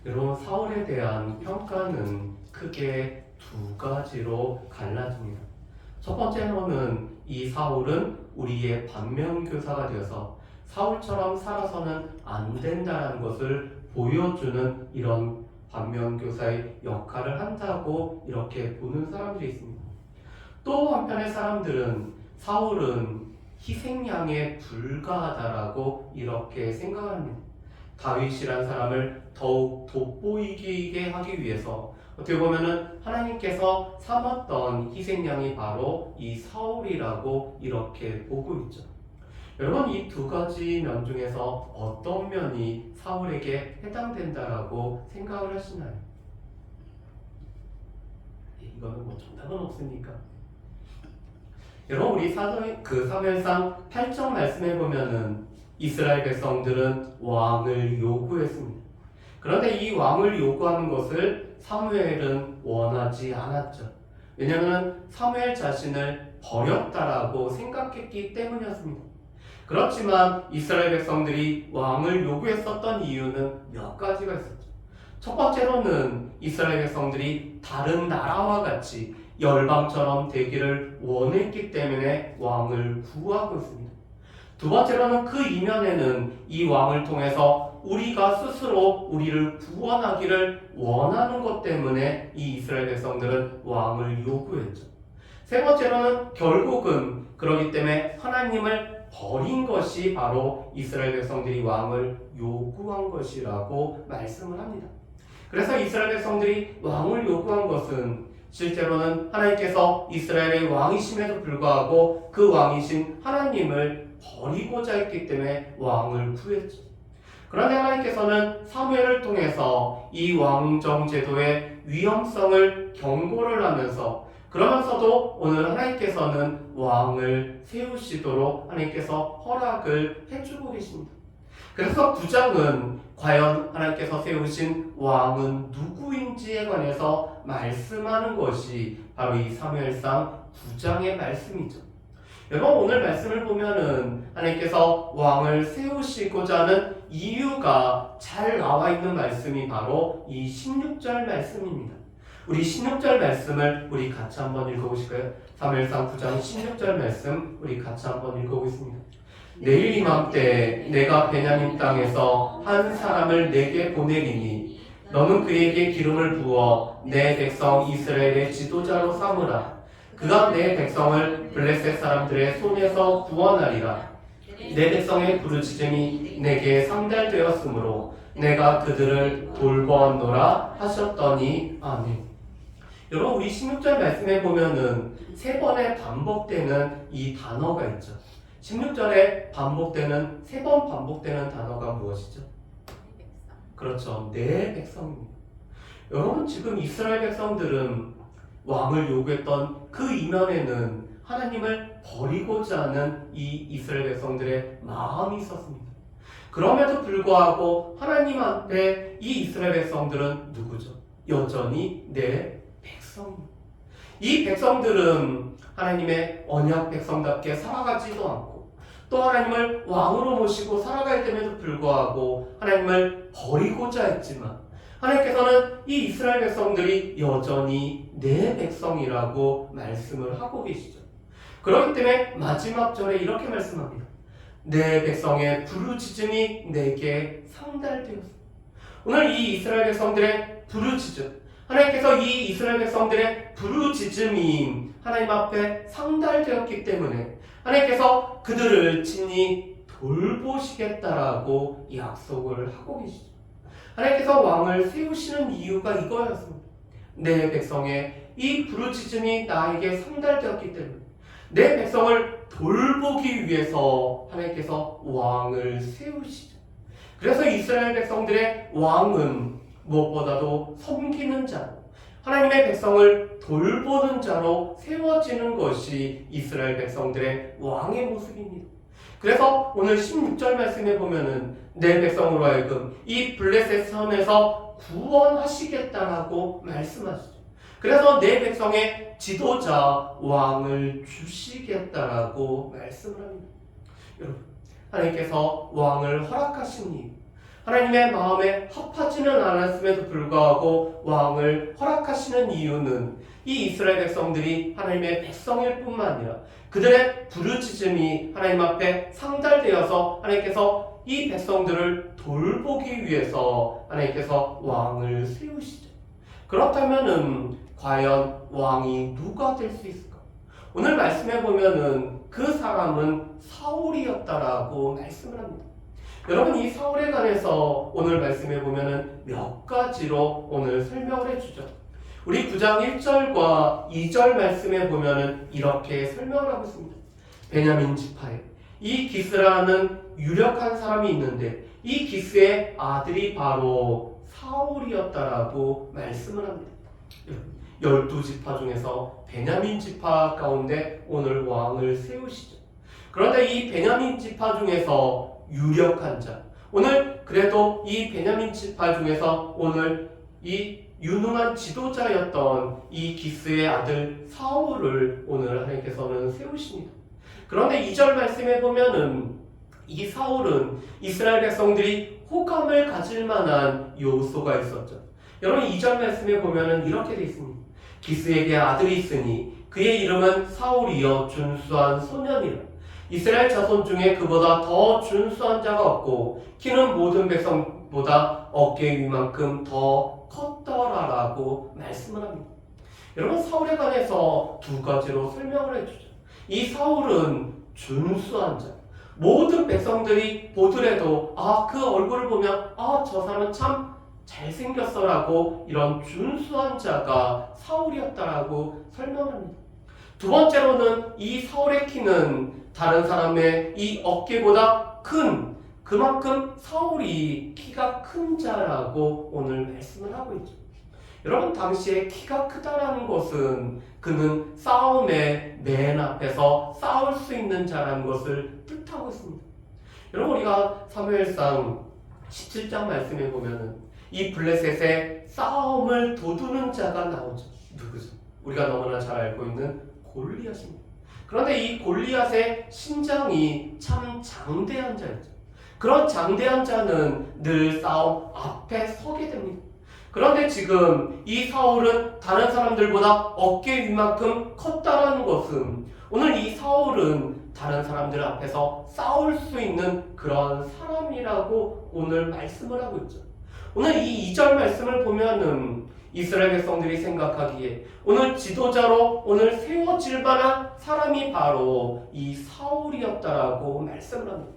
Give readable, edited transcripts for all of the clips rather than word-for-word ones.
여러분, 사울에 대한 평가는 크게 두 가지로 갈라집니다. 첫 번째로는 이 사울은 우리의 반면교사가 되어서 사울처럼 살아서는 안 된다는 것을 보여주는 이런 반면교사의 역할을 한다고 이렇게 보는 사람들이 있습니다. 또 한편의 사람들은 사울은 희생양에 불과하다라고 이렇게 생각을 합니다. 다윗이란 사람을 더욱 돋보이게 하기 위해서 어떻게 보면은 하나님께서 삼았던 희생양이 바로 이 사울이라고 이렇게 보고 있죠. 여러분, 이 두 가지 면 중에서 어떤 면이 사울에게 해당된다라고 생각을 하시나요? 이거는 뭐 정답은 없으니까. 여러분, 우리 사무엘상 8장 말씀해 보면은 이스라엘 백성들은 왕을 요구했습니다. 그런데 이 왕을 요구하는 것을 사무엘은 원하지 않았죠. 왜냐하면 사무엘 자신을 버렸다라고 생각했기 때문이었습니다. 그렇지만 이스라엘 백성들이 왕을 요구했었던 이유는 몇 가지가 있었죠. 첫 번째로는 이스라엘 백성들이 다른 나라와 같이 열방처럼 되기를 원했기 때문에 왕을 구하고 있습니다. 두 번째로는 그 이면에는 이 왕을 통해서 우리가 스스로 우리를 구원하기를 원하는 것 때문에 이 이스라엘 백성들은 왕을 요구했죠. 세 번째로는 결국은 그러기 때문에 하나님을 버린 것이 바로 이스라엘 백성들이 왕을 요구한 것이라고 말씀을 합니다. 그래서 이스라엘 백성들이 왕을 요구한 것은 실제로는 하나님께서 이스라엘의 왕이심에도 불구하고 그 왕이신 하나님을 버리고자 했기 때문에 왕을 구했죠. 그런데 하나님께서는 사무엘을 통해서 이 왕정 제도의 위험성을 경고를 하면서 그러면서도 오늘 하나님께서는 왕을 세우시도록 하나님께서 허락을 해주고 계십니다. 그래서 9장은 과연 하나님께서 세우신 왕은 누구인지에 관해서 말씀하는 것이 바로 이 사무엘상 9장의 말씀이죠. 여러분, 오늘 말씀을 보면은 하나님께서 왕을 세우시고자 하는 이유가 잘 나와 있는 말씀이 바로 이 16절 말씀입니다. 우리 16절 말씀을 우리 같이 한번 읽어보실까요? 사무엘상 9장 16절 말씀 우리 같이 한번 읽어보겠습니다. 내일 이맘때 내가 베냐민 땅에서 한 사람을 내게 보내리니 너는 그에게 기름을 부어 내 백성 이스라엘의 지도자로 삼으라. 그가 내 백성을 블레셋 사람들의 손에서 구원하리라. 내 백성의 부르짖음이 내게 상달되었으므로 내가 그들을 돌보았노라 하셨더니 아멘. 여러분, 우리 16절 말씀에 보면은 세 번에 반복되는 이 단어가 있죠. 16절에 반복되는, 세 번 반복되는 단어가 무엇이죠? 그렇죠. 내 백성입니다. 여러분, 지금 이스라엘 백성들은 왕을 요구했던 그 이면에는 하나님을 버리고자 하는 이 이스라엘 백성들의 마음이 있었습니다. 그럼에도 불구하고 하나님 앞에 이 이스라엘 백성들은 누구죠? 여전히 내 백성입니다. 이 백성들은 하나님의 언약 백성답게 살아가지도 않고 또 하나님을 왕으로 모시고 살아갈 때에도 불구하고 하나님을 버리고자 했지만 하나님께서는 이 이스라엘 백성들이 여전히 내 백성이라고 말씀을 하고 계시죠. 그렇기 때문에 마지막 절에 이렇게 말씀합니다. 내 백성의 부르짖음이 내게 상달되었습니다. 오늘 이 이스라엘 백성들의 부르짖음, 하나님께서 이 이스라엘 백성들의 부르짖음이 하나님 앞에 상달되었기 때문에 하나님께서 그들을 친히 돌보시겠다라고 약속을 하고 계시죠. 하나님께서 왕을 세우시는 이유가 이거였습니다. 내 백성의 이 부르짖음이 나에게 상달되었기 때문에 내 백성을 돌보기 위해서 하나님께서 왕을 세우시죠. 그래서 이스라엘 백성들의 왕은 무엇보다도 섬기는 자로 하나님의 백성을 돌보는 자로 세워지는 것이 이스라엘 백성들의 왕의 모습입니다. 그래서 오늘 16절 말씀에 보면은 내 백성으로 하여금 이 블레셋 선에서 구원하시겠다라고 말씀하시죠. 그래서 내 백성의 지도자 왕을 주시겠다라고 말씀을 합니다. 여러분, 하나님께서 왕을 허락하신 이유, 하나님의 마음에 합하지는 않았음에도 불구하고 왕을 허락하시는 이유는 이 이스라엘 백성들이 하나님의 백성일 뿐만 아니라 그들의 부르짖음이 하나님 앞에 상달되어서 하나님께서 이 백성들을 돌보기 위해서 하나님께서 왕을 세우시죠. 그렇다면은 과연 왕이 누가 될 수 있을까? 오늘 말씀해 보면은 그 사람은 사울이었다라고 말씀을 합니다. 여러분, 이 사울에 관해서 오늘 말씀해 보면은 몇 가지로 오늘 설명을 해주죠. 우리 9장 1절과 2절 말씀에 보면은 이렇게 설명을 하고 있습니다. 베냐민 지파에 이 기스라는 유력한 사람이 있는데 이 기스의 아들이 바로 사울이었다라고 말씀을 합니다. 12지파 중에서 베냐민 지파 가운데 오늘 왕을 세우시죠. 그런데 이 베냐민 지파 중에서 유력한 자, 오늘 그래도 이 베냐민 지파 중에서 오늘 이 유능한 지도자였던 이 기스의 아들 사울을 오늘 하나님께서는 세우십니다. 그런데 2절 말씀에 보면은 이 사울은 이스라엘 백성들이 호감을 가질 만한 요소가 있었죠. 여러분, 2절 말씀에 보면은 이렇게 되어 있습니다. 기스에게 아들이 있으니 그의 이름은 사울이여 준수한 소년이라. 이스라엘 자손 중에 그보다 더 준수한 자가 없고 키는 모든 백성보다 어깨 위만큼 더 컸더라라고 말씀을 합니다. 여러분, 사울에 관해서 두 가지로 설명을 해주죠. 이 사울은 준수한 자. 모든 백성들이 보더라도 그 얼굴을 보면 저 사람은 참 잘생겼어라고 이런 준수한 자가 사울이었다라고 설명합니다. 두 번째로는 이 사울의 키는 다른 사람의 이 어깨보다 큰, 그만큼 사울이 키가 큰 자라고 오늘 말씀을 하고 있죠. 여러분, 당시에 키가 크다라는 것은 그는 싸움의 맨 앞에서 싸울 수 있는 자라는 것을 뜻하고 있습니다. 여러분, 우리가 사무엘상 17장 말씀에 보면은 이 블레셋의 싸움을 도두는 자가 나오죠. 누구죠? 우리가 너무나 잘 알고 있는 골리앗입니다. 그런데 이 골리앗의 신장이 참 장대한 자였죠. 그런 장대한 자는 늘 싸움 앞에 서게 됩니다. 그런데 지금 이 사울은 다른 사람들보다 어깨 위만큼 컸다라는 것은 오늘 이 사울은 다른 사람들 앞에서 싸울 수 있는 그런 사람이라고 오늘 말씀을 하고 있죠. 오늘 이 2절 말씀을 보면은 이스라엘 백성들이 생각하기에 오늘 지도자로 오늘 세워질 만한 사람이 바로 이 사울이었다라고 말씀을 합니다.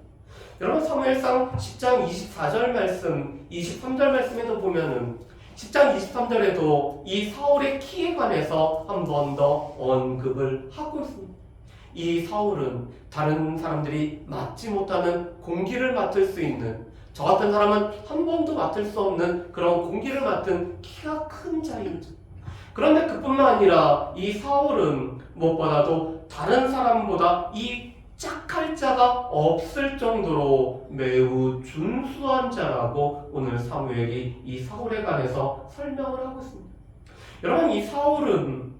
여러분, 사무엘상 10장 24절 말씀, 23절 말씀에도 보면은 10장 23절에도 이 사울의 키에 관해서 한 번 더 언급을 하고 있습니다. 이 사울은 다른 사람들이 맡지 못하는 공기를 맡을 수 있는, 저 같은 사람은 한 번도 맡을 수 없는 그런 공기를 맡은 키가 큰 자이죠. 그런데 그뿐만 아니라 이 사울은 무엇보다도 다른 사람보다 이 짝할 자가 없을 정도로 매우 준수한 자라고 오늘 사무엘이 이 사울에 관해서 설명을 하고 있습니다. 여러분, 이 사울은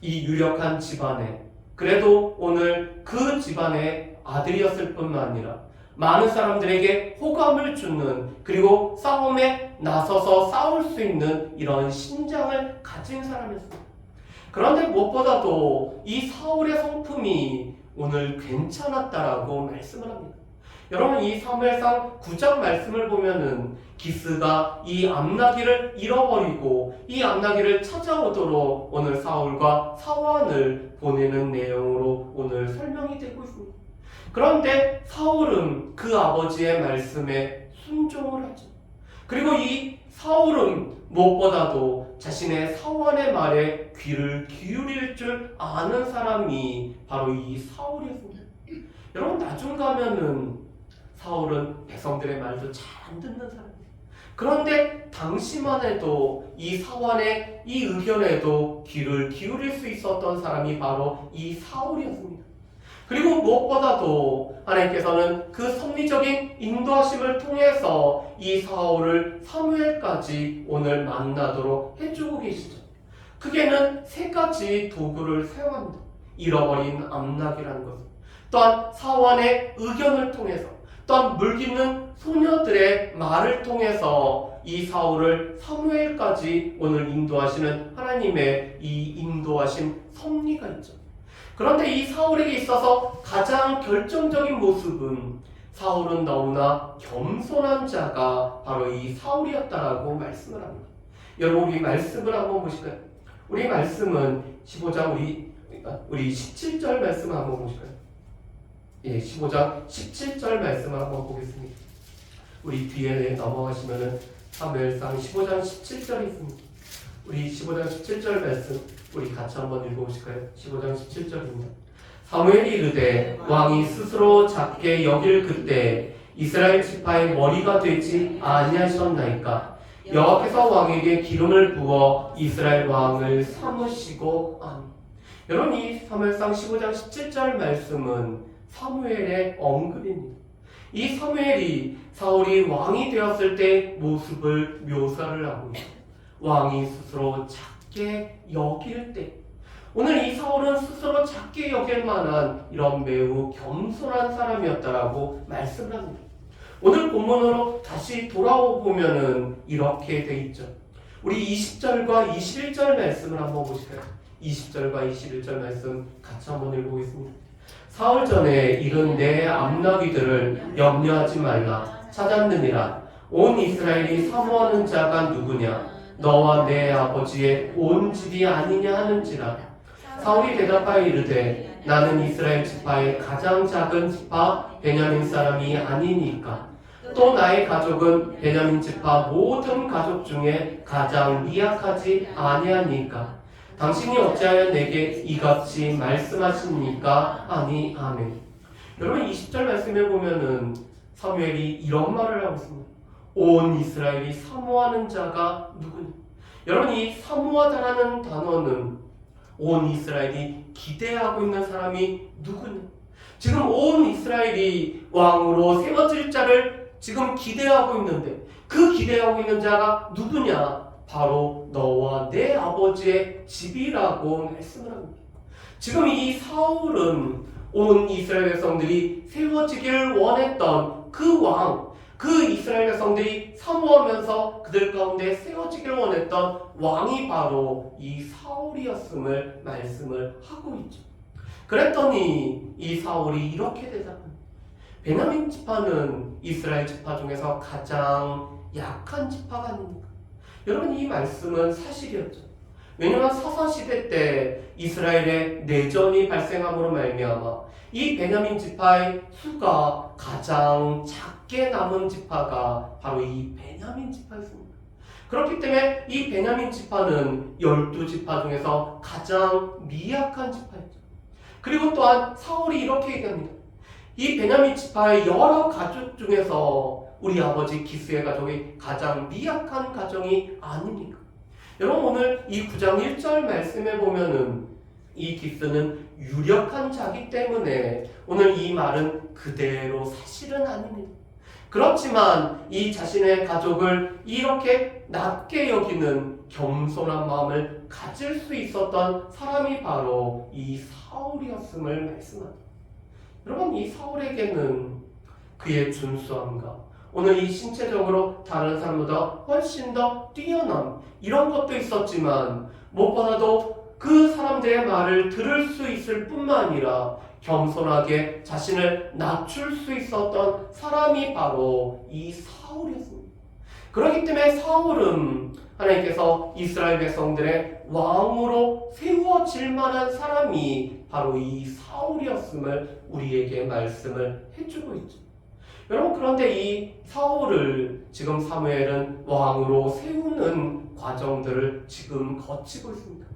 이 유력한 집안에, 그래도 오늘 그 집안의 아들이었을 뿐만 아니라 많은 사람들에게 호감을 주는, 그리고 싸움에 나서서 싸울 수 있는 이런 신장을 가진 사람이었습니다. 그런데 무엇보다도 이 사울의 성품이 오늘 괜찮았다라고 말씀을 합니다. 여러분, 이 사무엘상 9장 말씀을 보면은 기스가 이 암나기를 잃어버리고 이 암나기를 찾아오도록 오늘 사울과 사환을 보내는 내용으로 오늘 설명이 되고 있습니다. 그런데 사울은 그 아버지의 말씀에 순종을 하죠. 그리고 이 사울은 무엇보다도 자신의 사환의 말에 귀를 기울일 줄 아는 사람이 바로 이 사울이었습니다. 여러분, 나중 가면은 사울은 백성들의 말도 잘 안 듣는 사람이에요. 그런데 당시만 해도 이 사환의 이 의견에도 귀를 기울일 수 있었던 사람이 바로 이 사울이었습니다. 그리고 무엇보다도 하나님께서는 그 섭리적인 인도하심을 통해서 이 사울을 사무엘까지 오늘 만나도록 해주고 계시죠. 크게는 세 가지 도구를 사용합니다. 잃어버린 암낙이라는 것, 또한 사환의 의견을 통해서, 또한 물깃는 소녀들의 말을 통해서 이 사울을 사무엘까지 오늘 인도하시는 하나님의 이 인도하신 섭리가 있죠. 그런데 이 사울에게 있어서 가장 결정적인 모습은 사울은 너무나 겸손한 자가 바로 이 사울이었다라고 말씀을 합니다. 여러분, 우리 말씀을 한번 보실까요? 우리 말씀은 15장 우리 17절 말씀을 한번 보실까요? 예, 15장 17절 말씀을 한번 보겠습니다. 우리 뒤에 넘어가시면은 사무엘상 15장 17절이 있습니다. 우리 15장 17절 말씀 우리 같이 한번 읽어보실까요? 15장 17절입니다. 사무엘이 이르되 왕이 스스로 작게 여길 그때 이스라엘 지파의 머리가 되지 아니하셨나이까? 여호와께서 왕에게 기름을 부어 이스라엘 왕을 삼으시고 아니. 여러분, 이 사무엘상 15장 17절 말씀은 사무엘의 언급입니다. 이 사무엘이 사울이 왕이 되었을 때 모습을 묘사를 하고 있습니다. 왕이 스스로 작게 여길 때, 오늘 이 사울은 스스로 작게 여길 만한 이런 매우 겸손한 사람이었다라고 말씀을 합니다. 오늘 본문으로 다시 돌아오면은 이렇게 돼 있죠. 우리 20절과 21절 말씀을 한번 보실까요? 20절과 21절 말씀 같이 한번 읽어보겠습니다. 사흘 전에 이른 내 암나귀들을 염려하지 말라. 찾았느니라. 온 이스라엘이 사모하는 자가 누구냐? 너와 내 아버지의 온 집이 아니냐 하는지라. 사울이 대답하여 이르되 나는 이스라엘 지파의 가장 작은 지파 베냐민 사람이 아니니까. 또 나의 가족은 베냐민 지파 모든 가족 중에 가장 미약하지 아니하니까. 당신이 어찌하여 내게 이같이 말씀하십니까? 아니, 아멘. 여러분, 20절 말씀에 보면은 사무엘이 이런 말을 하고 있습니다. 온 이스라엘이 사모하는 자가 누구냐? 여러분, 이 사모하다라는 단어는 온 이스라엘이 기대하고 있는 사람이 누구냐? 지금 온 이스라엘이 왕으로 세워질 자를 지금 기대하고 있는데 그 기대하고 있는 자가 누구냐? 바로 너와 내 아버지의 집이라고 말씀을 합니다. 지금 이 사울은 온 이스라엘 백성들이 세워지기를 원했던 그 왕, 그 이스라엘 백성들이 사모하면서 그들 가운데 세워지기를 원했던 왕이 바로 이 사울이었음을 말씀을 하고 있죠. 그랬더니 이 사울이 이렇게 대답합니다. 베냐민 지파는 이스라엘 지파 중에서 가장 약한 지파가 아닙니까? 여러분, 이 말씀은 사실이었죠. 왜냐하면 사사시대 때 이스라엘의 내전이 발생함으로 말미암아 이 베냐민 지파의 수가 가장 작게 남은 지파가 바로 이 베냐민 지파였습니다. 그렇기 때문에 이 베냐민 지파는 12지파 중에서 가장 미약한 지파였죠. 그리고 또한 사울이 이렇게 얘기합니다. 이 베냐민 지파의 여러 가족 중에서 우리 아버지 기스의 가족이 가장 미약한 가정이 아닙니까? 여러분, 오늘 이 9장 1절 말씀에 보면은 이 기스는 유력한 자기 때문에 오늘 이 말은 그대로 사실은 아닙니다. 그렇지만 이 자신의 가족을 이렇게 낮게 여기는 겸손한 마음을 가질 수 있었던 사람이 바로 이 사울이었음을 말씀합니다. 여러분, 이 사울에게는 그의 준수함과 오늘 이 신체적으로 다른 사람보다 훨씬 더 뛰어난 이런 것도 있었지만 무엇보다도 그 사람들의 말을 들을 수 있을 뿐만 아니라 겸손하게 자신을 낮출 수 있었던 사람이 바로 이 사울이었습니다. 그렇기 때문에 사울은 하나님께서 이스라엘 백성들의 왕으로 세워질 만한 사람이 바로 이 사울이었음을 우리에게 말씀을 해주고 있죠. 여러분, 그런데 이 사울을 지금 사무엘은 왕으로 세우는 과정들을 지금 거치고 있습니다.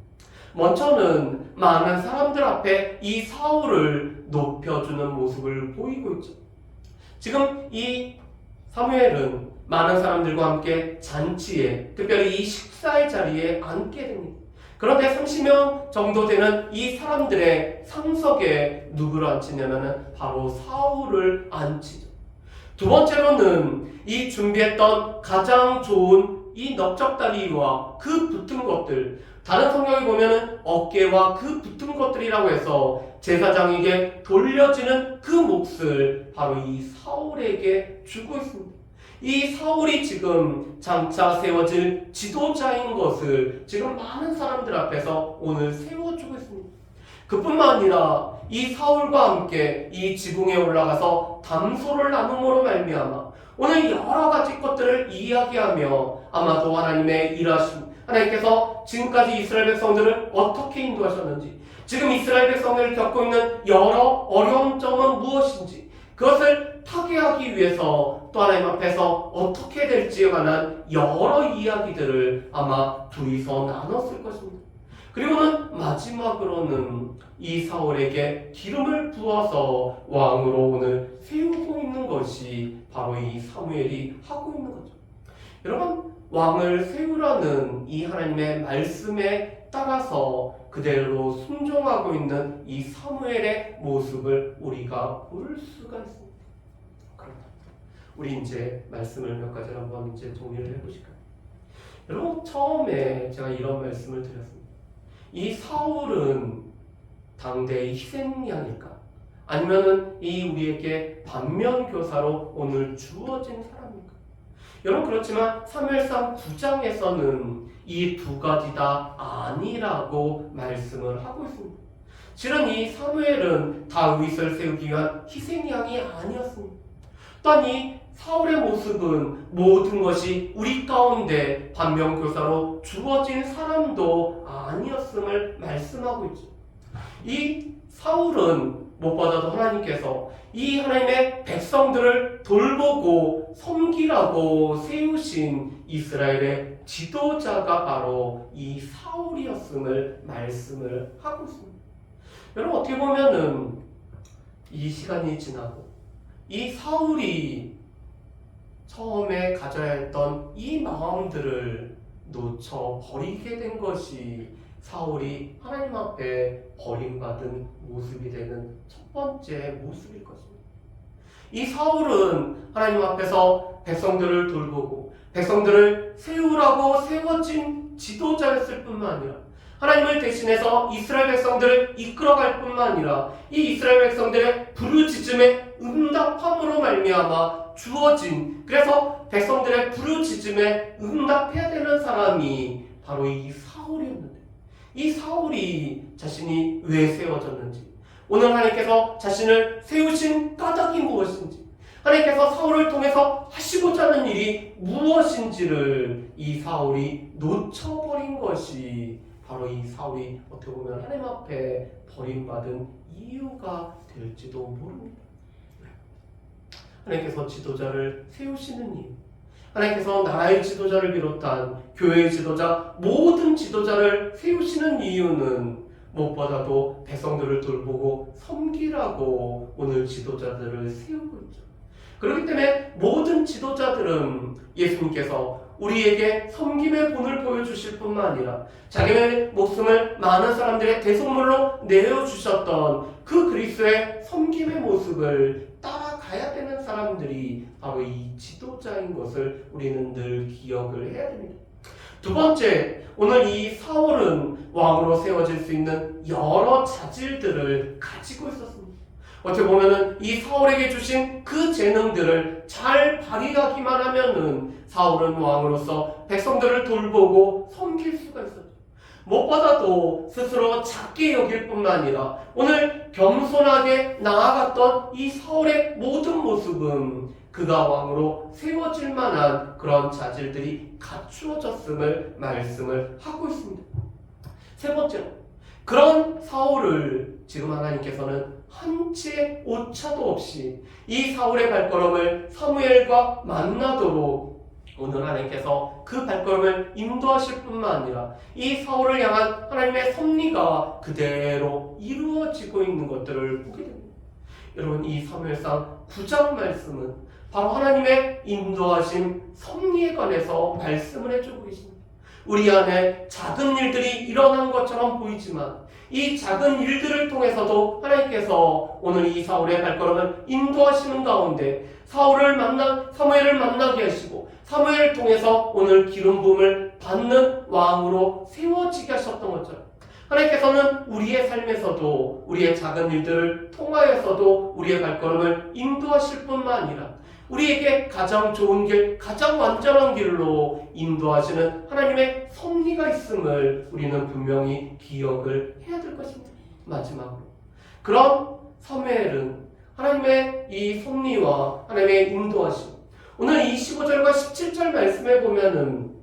먼저는 많은 사람들 앞에 이 사울을 높여주는 모습을 보이고 있죠. 지금 이 사무엘은 많은 사람들과 함께 잔치에, 특별히 이 식사의 자리에 앉게 됩니다. 그런데 30명 정도 되는 이 사람들의 상석에 누구를 앉히냐면 바로 사울을 앉히죠. 두 번째로는 이 준비했던 가장 좋은 이 넓적다리와 그 붙은 것들, 다른 성경에 보면은 어깨와 그 붙은 것들이라고 해서 제사장에게 돌려지는 그 몫을 바로 이 사울에게 주고 있습니다. 이 사울이 지금 장차 세워질 지도자인 것을 지금 많은 사람들 앞에서 오늘 세워주고 있습니다. 그뿐만 아니라 이 사울과 함께 이 지붕에 올라가서 담소를 나눔으로 말미암아 오늘 여러 가지 것들을 이야기하며 아마도 하나님의 일하심, 하나님께서 지금까지 이스라엘 백성들을 어떻게 인도하셨는지, 지금 이스라엘 백성들을 겪고 있는 여러 어려운 점은 무엇인지, 그것을 타개하기 위해서 또 하나님 앞에서 어떻게 될지에 관한 여러 이야기들을 아마 둘이서 나눴을 것입니다. 그리고는 마지막으로는 이 사울에게 기름을 부어서 왕으로 오늘 세우고 있는 것이 바로 이 사무엘이 하고 있는 거죠. 여러분, 왕을 세우라는 이 하나님의 말씀에 따라서 그대로 순종하고 있는 이 사무엘의 모습을 우리가 볼 수가 있습니다. 그렇다. 우리 이제 말씀을 몇 가지를 한번 이제 정리를 해보실까요? 여러분, 처음에 제가 이런 말씀을 드렸습니다. 이 사울은 당대의 희생양일까? 아니면은 이 우리에게 반면교사로 오늘 주어진 사람일까? 여러분, 그렇지만 사무엘상 9장에서는 이 두 가지 다 아니라고 말씀을 하고 있습니다. 실은 이 사무엘은 다윗을 세우기 위한 희생양이 아니었습니다. 또한 이 사울의 모습은 모든 것이 우리 가운데 반면교사로 주어진 사람도 아니었음을 말씀하고 있죠. 이 사울은 무엇보다도 하나님께서 이 하나님의 백성들을 돌보고 섬기라고 세우신 이스라엘의 지도자가 바로 이 사울이었음을 말씀을 하고 있습니다. 여러분, 어떻게 보면은 이 시간이 지나고 이 사울이 처음에 가져야 했던 이 마음들을 놓쳐버리게 된 것이 사울이 하나님 앞에 버림받은 모습이 되는 첫 번째 모습일 것입니다. 이 사울은 하나님 앞에서 백성들을 돌보고 백성들을 세우라고 세워진 지도자였을 뿐만 아니라 하나님을 대신해서 이스라엘 백성들을 이끌어갈 뿐만 아니라 이 이스라엘 백성들의 부르짖음에 응답함으로 말미암아 주어진, 그래서 백성들의 부르짖음에 응답해야 되는 사람이 바로 이 사울이었는데, 이 사울이 자신이 왜 세워졌는지, 오늘 하나님께서 자신을 세우신 까닭이 무엇인지, 하나님께서 사울을 통해서 하시고자 하는 일이 무엇인지를 이 사울이 놓쳐버린 것이 바로 이 사울이 어떻게 보면 하나님 앞에 버림받은 이유가 될지도 모릅니다. 하나님께서 지도자를 세우시는 이유, 하나님께서 나라의 지도자를 비롯한 교회의 지도자, 모든 지도자를 세우시는 이유는 무엇보다도 백성들을 돌보고 섬기라고 오늘 지도자들을 세우고 있죠. 그렇기 때문에 모든 지도자들은 예수님께서 우리에게 섬김의 본을 보여주실 뿐만 아니라 자기의 목숨을 많은 사람들의 대속물로 내어주셨던 그 그리스도의 섬김의 모습을 따라가야 되는 사람들이 바로 이 지도자인 것을 우리는 늘 기억을 해야 됩니다. 두 번째, 오늘 이 사울은 왕으로 세워질 수 있는 여러 자질들을 가지고 있었습니다. 어떻게 보면은 이 사울에게 주신 그 재능들을 잘 발휘하기만 하면은 사울은 왕으로서 백성들을 돌보고 섬길 수가 있었죠. 무엇보다도 스스로 작게 여길 뿐만 아니라 오늘 겸손하게 나아갔던 이 사울의 모든 모습은 그가 왕으로 세워질 만한 그런 자질들이 갖추어졌음을 말씀을 하고 있습니다. 세 번째로, 그런 사울을 지금 하나님께서는 한 치의 오차도 없이 이 사울의 발걸음을 사무엘과 만나도록 오늘 하나님께서 그 발걸음을 인도하실 뿐만 아니라 이 사울을 향한 하나님의 섭리가 그대로 이루어지고 있는 것들을 보게 됩니다. 여러분, 이 사무엘상 9장 말씀은 바로 하나님의 인도하심 섭리에 관해서 말씀을 해주고 계십니다. 우리 안에 작은 일들이 일어난 것처럼 보이지만 이 작은 일들을 통해서도 하나님께서 오늘 이 사울의 발걸음을 인도하시는 가운데 사무엘을 만나게 하시고 사무엘을 통해서 오늘 기름 부음을 받는 왕으로 세워지게 하셨던 것처럼 하나님께서는 우리의 삶에서도 우리의 작은 일들을 통하여서도 우리의 발걸음을 인도하실 뿐만 아니라 우리에게 가장 좋은 길, 가장 완전한 길로 인도하시는 하나님의 섭리가 있음을 우리는 분명히 기억을 해야 될 것입니다. 마지막으로 그런 사무엘은 하나님의 이 섭리와 하나님의 인도하심, 오늘 이 15절과 17절 말씀에 보면은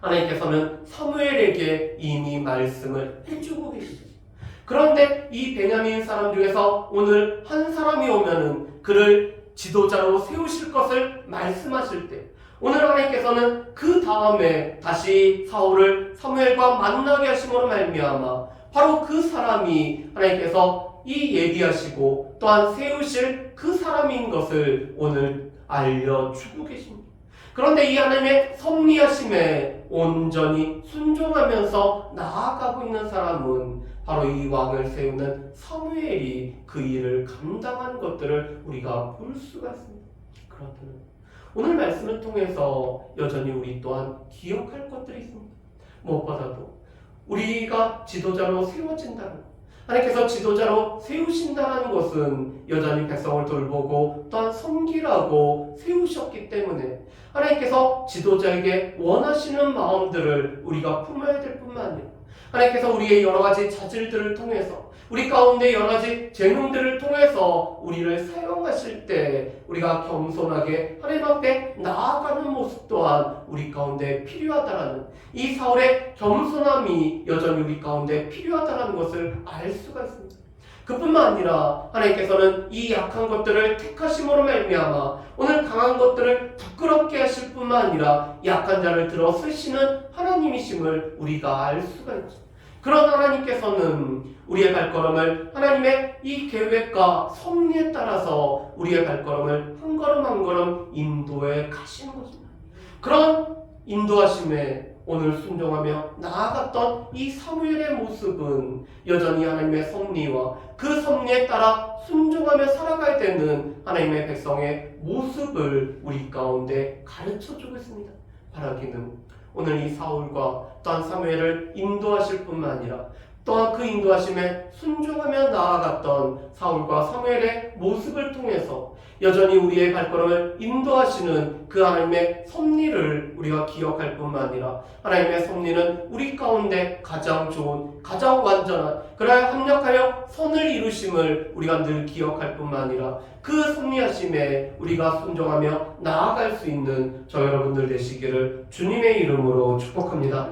하나님께서는 사무엘에게 이미 말씀을 해주고 계시죠. 그런데 이 베냐민 사람 중에서 오늘 한 사람이 오면은 그를 지도자로 세우실 것을 말씀하실 때 오늘 하나님께서는 그 다음에 다시 사무엘과 만나게 하심으로 말미암아 바로 그 사람이 하나님께서 이 예비하시고 또한 세우실 그 사람인 것을 오늘 알려주고 계십니다. 그런데 이 하나님의 섭리하심에 온전히 순종하면서 나아가고 있는 사람은 바로 이 왕을 세우는 사무엘이 그 일을 감당한 것들을 우리가 볼 수가 있습니다. 그렇다면 오늘 말씀을 통해서 여전히 우리 또한 기억할 것들이 있습니다. 무엇보다도 우리가 지도자로 세워진다는 것, 하나님께서 지도자로 세우신다는 것은 여전히 백성을 돌보고 또한 섬기라고 세우셨기 때문에 하나님께서 지도자에게 원하시는 마음들을 우리가 품어야 될 뿐만 아니라 하나님께서 우리의 여러 가지 자질들을 통해서 우리 가운데 여러 가지 재능들을 통해서 우리를 사용하실 때 우리가 겸손하게 하나님 앞에 나아가는 모습 또한 우리 가운데 필요하다라는 이 사울의 겸손함이 여전히 우리 가운데 필요하다는 것을 알 수가 있습니다. 그뿐만 아니라 하나님께서는 이 약한 것들을 택하심으로 말미암아 오늘 강한 것들을 부끄럽게 하실 뿐만 아니라 약한 자를 들어 쓰시는 하나님이심을 우리가 알 수가 있죠. 그런 하나님께서는 우리의 발걸음을 하나님의 이 계획과 섭리에 따라서 우리의 발걸음을 한 걸음 한 걸음 인도해 가시는 것입니다. 그런 인도하심에 오늘 순종하며 나아갔던 이 사무엘의 모습은 여전히 하나님의 섭리와 그 섭리에 따라 순종하며 살아가야 되는 하나님의 백성의 모습을 우리 가운데 가르쳐주고 있습니다. 바라기는 오늘 이 사울과 또한 사무엘을 인도하실 뿐만 아니라 또한 그 인도하심에 순종하며 나아갔던 사울과 사무엘의 모습을 통해서 여전히 우리의 발걸음을 인도하시는 그 하나님의 섭리를 우리가 기억할 뿐만 아니라 하나님의 섭리는 우리 가운데 가장 좋은, 가장 완전한, 그러야 합력하여 선을 이루심을 우리가 늘 기억할 뿐만 아니라 그 섭리하심에 우리가 순종하며 나아갈 수 있는 저 여러분들 되시기를 주님의 이름으로 축복합니다.